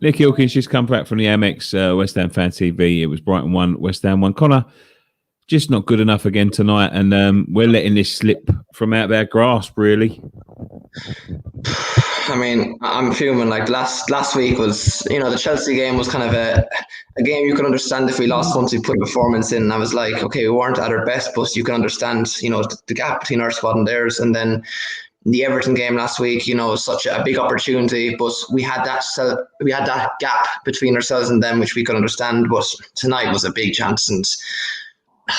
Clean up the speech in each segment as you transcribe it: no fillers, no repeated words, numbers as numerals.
Nick Ilkins just come back from the Amex West Ham Fan TV. It was Brighton 1, West Ham 1. Connor, just not good enough again tonight, and we're letting this slip from out of our grasp, really. I mean, I'm fuming. Like last week was, the Chelsea game was kind of a game you could understand if we lost once we put a performance in. And I was like, okay, we weren't at our best, but you can understand, the gap between our squad and theirs. And then the Everton game last week, was such a big opportunity, but we had that gap between ourselves and them, which we could understand. But tonight was a big chance, and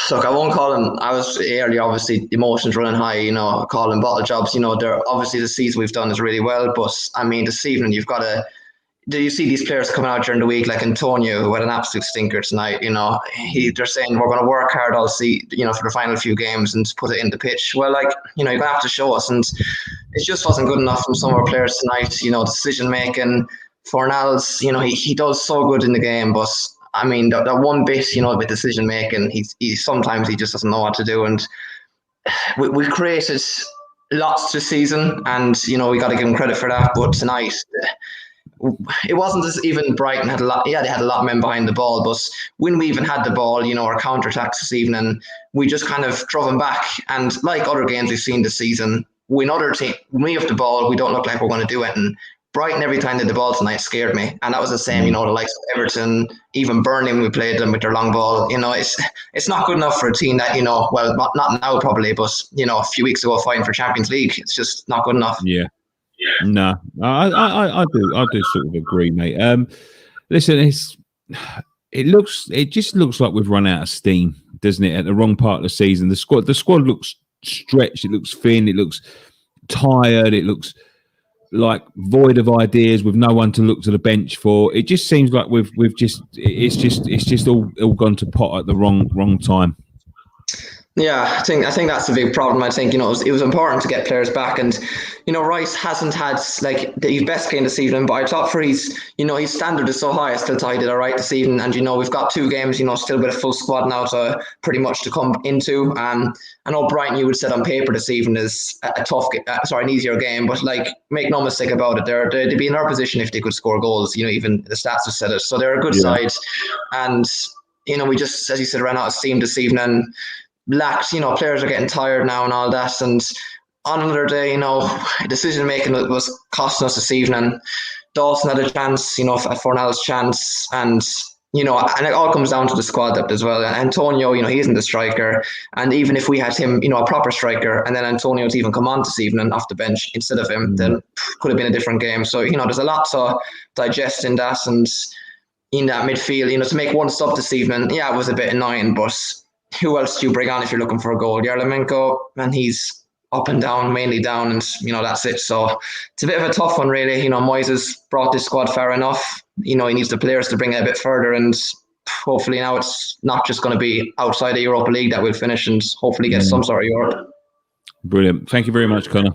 look, I won't call him. I was early, obviously, emotions running high. Calling bottle jobs. They're obviously the season we've done is really well, but I mean, this evening you've got to. Do you see these players coming out during the week, like Antonio, who had an absolute stinker tonight? They're saying we're going to work hard all season, for the final few games and put it in the pitch. Well, you're going to have to show us, and it just wasn't good enough from some of our players tonight. Decision making. Fornals, he does so good in the game, but I mean that one bit, with decision making, he sometimes he just doesn't know what to do, and we've created lots this season, and we got to give him credit for that. But tonight, it wasn't as even Brighton had a lot. Yeah, they had a lot of men behind the ball, but when we even had the ball, our counter-attacks this evening, we just kind of drove them back. And like other games we've seen this season, when we have the ball, we don't look like we're going to do it. And Brighton, every time they had the ball tonight, scared me. And that was the same, the likes of Everton, even Burnley when we played them with their long ball. It's not good enough for a team that, well, not now probably, but, a few weeks ago fighting for Champions League. It's just not good enough. Yeah. No, I do sort of agree, mate. Listen, it just looks like we've run out of steam, doesn't it? At the wrong part of the season, the squad looks stretched, it looks thin, it looks tired, it looks like void of ideas with no one to look to the bench for. It just seems like it's just all gone to pot at the wrong time. Yeah, I think that's a big problem. I think it was important to get players back, and Rice hasn't had his best game this evening. But I thought for his standard is so high, I still thought he did all right this evening. And we've got 2 games, still with a full squad now to pretty much to come into. I know Brighton, you would have said on paper this evening is an easier game, but make no mistake about it, they'd be in our position if they could score goals. Even the stats have said it, so they're a good side, and we just, as you said, ran out of steam this evening. Lacked, players are getting tired now and all that. And on another day, decision making was costing us this evening. Dawson had a chance, at Fornell's chance, and and it all comes down to the squad depth as well. And Antonio, he isn't the striker, and even if we had him, a proper striker, and then Antonio to even come on this evening off the bench instead of him, then could have been a different game. So there's a lot to digest in that, and in that midfield, to make one sub this evening, it was a bit annoying, but who else do you bring on if you're looking for a goal? Yarmolenko, and he's up and down, mainly down, and that's it. So it's a bit of a tough one, really. Moyes has brought this squad far enough. He needs the players to bring it a bit further, and hopefully now it's not just going to be outside the Europa League that we'll finish, and hopefully get some sort of Europe. Brilliant. Thank you very much, Connor.